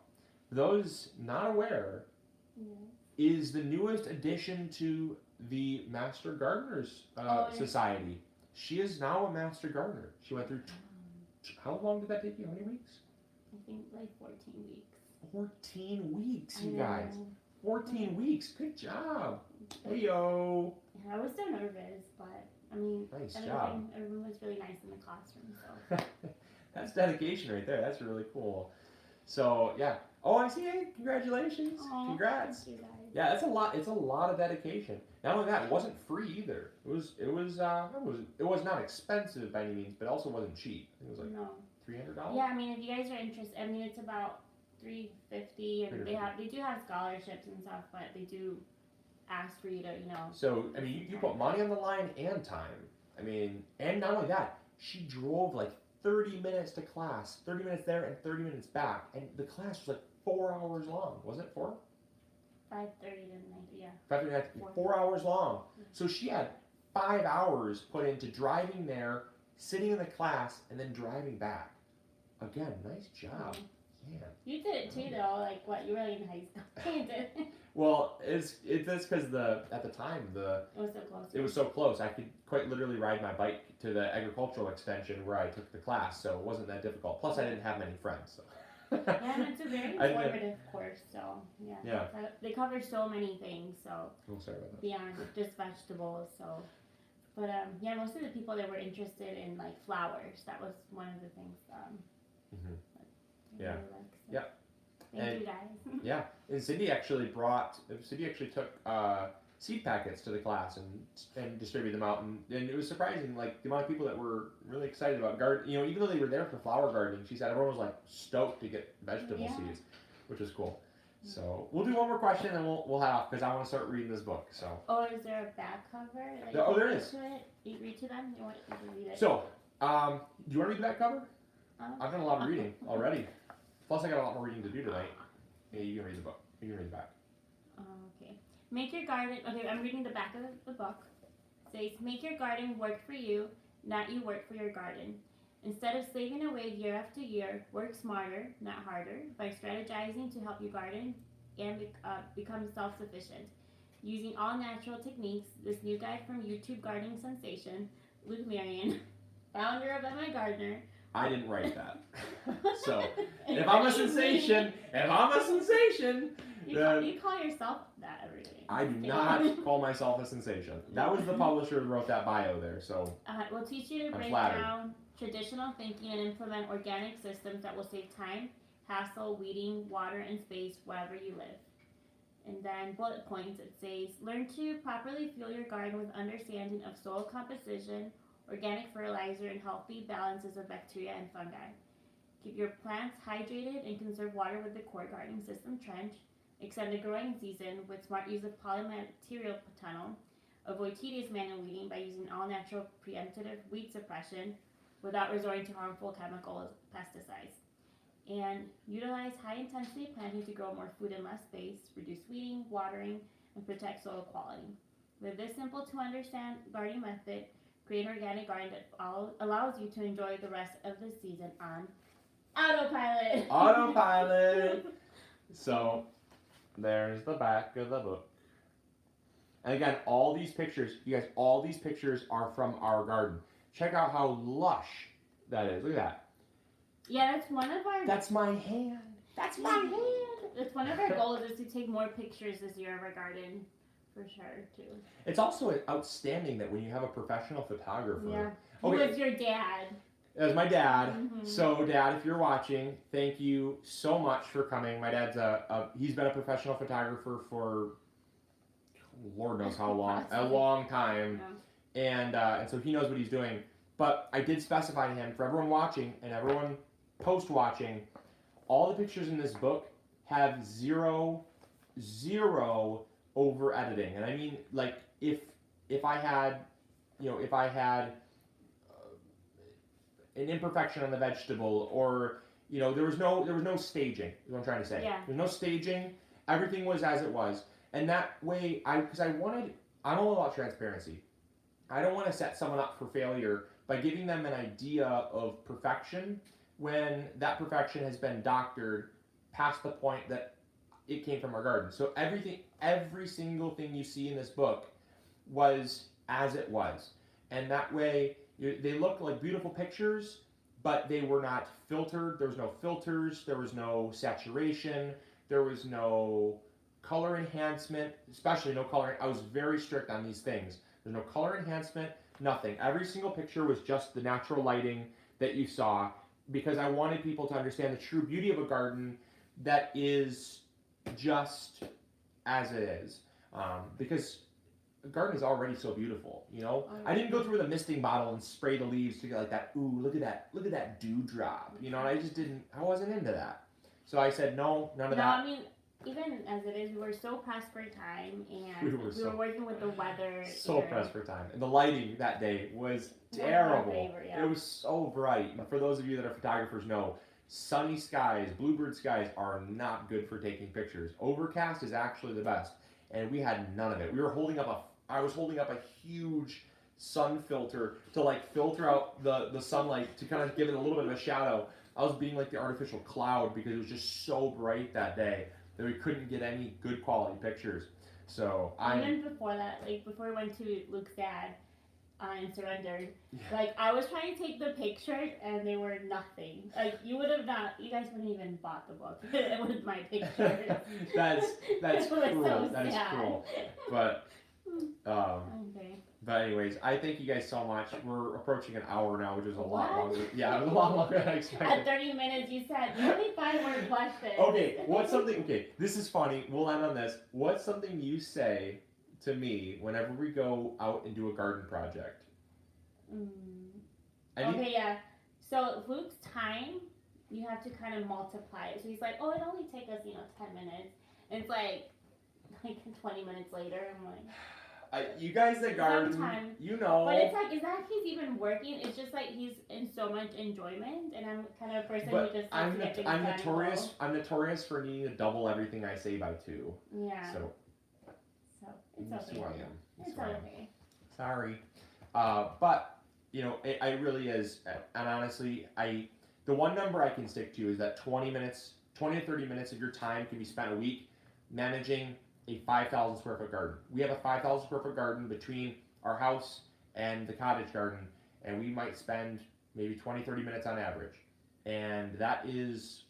For those not aware, is the newest addition to the Master Gardeners Society. She is now a Master Gardener. She went through. How long did that take you? How many weeks? I think like 14 weeks. 14 weeks, you guys. 14 weeks. Good job. Hey yo. Yeah, I was so nervous, but nice job. Everyone was really nice in the classroom. So That's dedication right there. That's really cool. So yeah. Oh, I see. Hey, congratulations. Aww, Congrats. thank you guys. Yeah, that's a lot. It's a lot of dedication. Not only that, it wasn't free either. It was not expensive by any means, but also wasn't cheap. I think it was like $300. Yeah, if you guys are interested, it's about $350, and they do have scholarships and stuff, but they do ask for you to, So you put money on the line and time. And not only that, she drove like 30 minutes to class, 30 minutes there and 30 minutes back, and the class was like 4 hours long. Wasn't it 4? 5:30 to 9. Yeah. 5:30, 4 hours long. So she had 5 hours put into driving there, sitting in the class, and then driving back. Again, nice job. Yeah. You did it too, though. Like what? You were like in high school. You did. Well, that's because at the time it was so close. It was so close. I could quite literally ride my bike to the agricultural extension where I took the class, so it wasn't that difficult. Plus, I didn't have many friends. So. Yeah, and it's a very informative course. So yeah. They cover so many things. So. Oh, sorry about that. Beyond just vegetables. So. But most of the people that were interested in like flowers, that was one of the things. Yeah. Really like, so. Thank you guys. Yeah, and Cindy actually took seed packets to the class and distributed them out, and it was surprising, like the amount of people that were really excited about garden. Even though they were there for flower gardening, she said everyone was like stoked to get vegetable seeds, which is cool. So we'll do one more question and we'll head off because I want to start reading this book. So. Oh, is there a back cover? There is. You read to them. You want to read it? So, do you want to read the back cover? I've done a lot of reading already. Plus, I got a lot more reading to do tonight. Yeah, you can read the book. You can read the back. Okay. Make your garden. Okay, I'm reading the back of the book. It says, make your garden work for you, not you work for your garden. Instead of slaving away year after year, work smarter, not harder, by strategizing to help you garden and become self-sufficient. Using all natural techniques, this new guide from YouTube gardening sensation, Luke Marion, founder of MIgardener. I didn't write that. So, if I'm a sensation, you call yourself that every day. I do not call myself a sensation. That was the publisher who wrote that bio there, so. We'll teach you to break down traditional thinking and implement organic systems that will save time, hassle, weeding, water, and space wherever you live. And then bullet points, it says, learn to properly fuel your garden with understanding of soil composition, organic fertilizer, and healthy balances of bacteria and fungi. Keep your plants hydrated and conserve water with the core gardening system trench. Extend the growing season with smart use of polymaterial tunnel. Avoid tedious manual weeding by using all-natural preemptive weed suppression. without resorting to harmful chemicals, pesticides. And utilize high-intensity planting to grow more food in less space, reduce weeding, watering, and protect soil quality. With this simple-to-understand gardening method, create an organic garden that allows you to enjoy the rest of the season on autopilot. Autopilot. So, there's the back of the book. And again, all these pictures, you guys, all these pictures are from our garden. Check out how lush that is. Look at that. Yeah, that's one of our. That's my hand. That's my hand. That's one of our goals is to take more pictures this year of our garden, for sure too. It's also outstanding that when you have a professional photographer. Yeah. Okay. Who was your dad? That was my dad. Mm-hmm. So, Dad, if you're watching, thank you so much for coming. My dad's he's been a professional photographer for Lord knows how long, a long time, Yeah. and so he knows what he's doing. But I did specify to him, for everyone watching and everyone post-watching, all the pictures in this book have zero over editing, and I mean, like, if I had, if I had an imperfection on the vegetable, or there was no staging. Is what I'm trying to say. Yeah. There's no staging. Everything was as it was, and that way, I'm all about transparency. I don't want to set someone up for failure by giving them an idea of perfection when that perfection has been doctored past the point that it came from our garden. So every single thing you see in this book was as it was, and that way they look like beautiful pictures, but they were not filtered. There was no filters. There was no saturation. There was no color enhancement, especially no color. I was very strict on these things. There's no color enhancement, nothing. Every single picture was just the natural lighting that you saw, because I wanted people to understand the true beauty of a garden that is just as it is. Because a garden is already so beautiful, I didn't go through the misting bottle and spray the leaves to get like that, ooh, look at that dewdrop, and I wasn't into that. So I said, no, none of that. I mean, even as it is, we were so pressed for time, and we were working with the weather. So pressed for time. And the lighting that day was terrible. Favorite, yeah. It was so bright. And for those of you that are photographers know, sunny skies, bluebird skies are not good for taking pictures. Overcast is actually the best. And we had none of it. I was holding up a huge sun filter to filter out the sunlight to kind of give it a little bit of a shadow. I was being like the artificial cloud because it was just so bright that day that we couldn't get any good quality pictures. So even before that, before we went to Luke's dad and surrendered, I was trying to take the pictures and they were nothing. You guys wouldn't even bought the book. It was my picture. that's cruel. So that is sad. cruel. But Okay. But anyways, I thank you guys so much. We're approaching an hour now, which is a lot longer. Yeah, it was a lot longer than I expected. At 30 minutes, you said only 5 more questions. Okay, this is funny. We'll end on this. What's something you say to me whenever we go out and do a garden project? Okay, yeah. So Luke's time, you have to kind of multiply it. So he's like, oh, it only take us, 10 minutes. And it's like 20 minutes later, I'm like... you guys that garden, Sometimes. But it's like, is that he's even working? It's just like he's in so much enjoyment, and I'm kind of a person who just I'm notorious for needing to double everything I say by 2. Yeah. So it's okay. Who I am. It's okay. Sorry. But it really is, and honestly, the one number I can stick to is that 20 to 30 minutes of your time can be spent a week managing a 5,000 square foot garden. We have a 5,000 square foot garden between our house and the cottage garden, and we might spend maybe 20-30 minutes on average. And that is,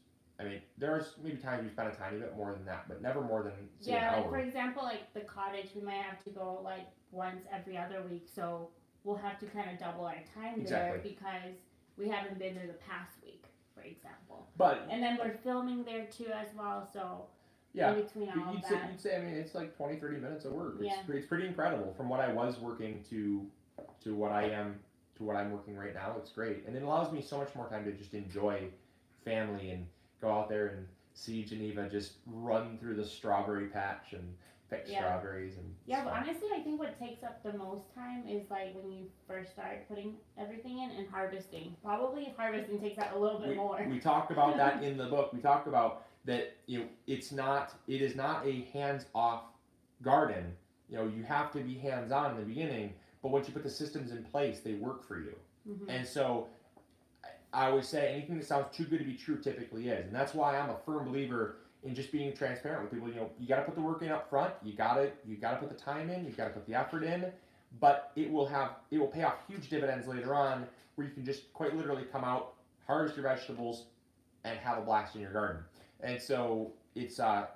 there's maybe times we spend a tiny bit more than that, but never more than, say, an hour. For example, the cottage, we might have to go once every other week, so we'll have to kind of double our time there because we haven't been there the past week, for example. And then we're filming there too as well, so... Yeah, in between all you'd of that. say, it's like 20-30 minutes of work. Yeah. It's pretty incredible from what I was working to what I'm working right now. It's great, and it allows me so much more time to just enjoy family and go out there and see Geneva just run through the strawberry patch and pick Yeah. strawberries and Yeah, but stuff. honestly, I think what takes up the most time is like when you first start putting everything in and harvesting. Probably harvesting takes out a little bit more. We talked about that in the book. We talked about that, you know, it is not a hands-off garden. You know, you have to be hands-on in the beginning, but once you put the systems in place, they work for you. Mm-hmm. And so I always say anything that sounds too good to be true typically is. And that's why I'm a firm believer in just being transparent with people. You know, you got to put the work in up front. You got to put the time in. You got to put the effort in. But it will pay off huge dividends later on, where you can just quite literally come out, harvest your vegetables, and have a blast in your garden. And so it's a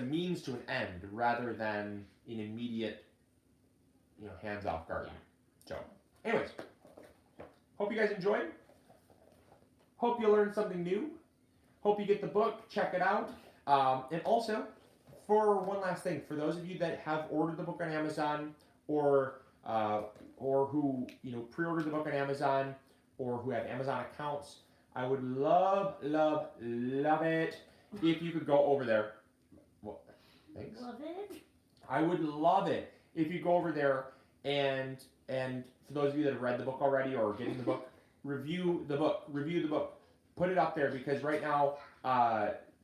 means to an end rather than an immediate, you know, hands-off garden. Yeah. So, anyways, hope you guys enjoyed. Hope you learned something new. Hope you get the book, check it out. And also, for one last thing, for those of you that have ordered the book on Amazon, or who, you know, pre-ordered the book on Amazon, or who have Amazon accounts, I would love it if you could go over there. Well, thanks. Love it. I would love it if you go over there and for those of you that have read the book already or are getting the book, review the book, put it up there, because right now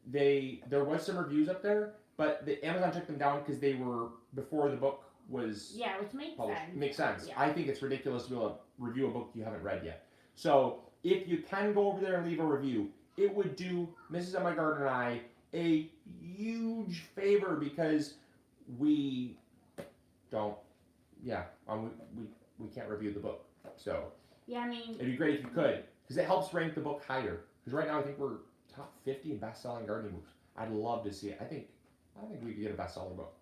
there was some reviews up there, but Amazon took them down because they were before the book was which makes published. sense. Makes sense. Yeah. I think it's ridiculous to be able to review a book you haven't read yet. So if you can go over there and leave a review, it would do Mrs. MIgardener and I a huge favor, because we don't, we can't review the book. So Yeah, I mean, it'd be great if you could, because it helps rank the book higher. Because right now I think we're top 50 in best-selling gardening books. I'd love to see it. I think we could get a bestseller book.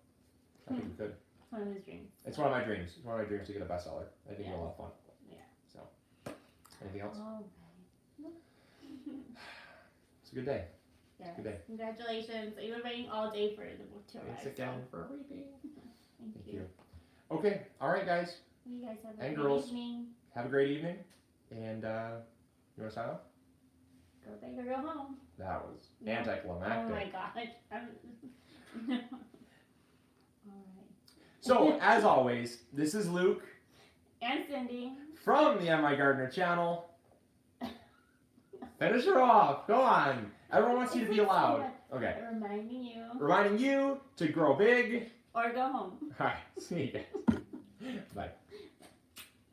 I think we could. it's one of his dreams. It's one of my dreams. It's one of my dreams to get a bestseller. I think it'd be a lot of fun. Yeah. So, anything else? Oh, It's a good day. yes. Good day. Congratulations. You've been waiting all day for the book to arrive. Thanks again for everything. Thank Thank you. you. Okay. All right, guys. You guys have a And great girls. evening. Have a great evening. And you want to sign off? Go big or go home. That was Yeah. anticlimactic. Oh my gosh. All right. So, as always, this is Luke And Cindy. from the MIgardener channel. Finish her off. Go on. Everyone wants you to be loud. Okay. Reminding you. Reminding you to grow big. Or go home. All right. See you guys. Bye.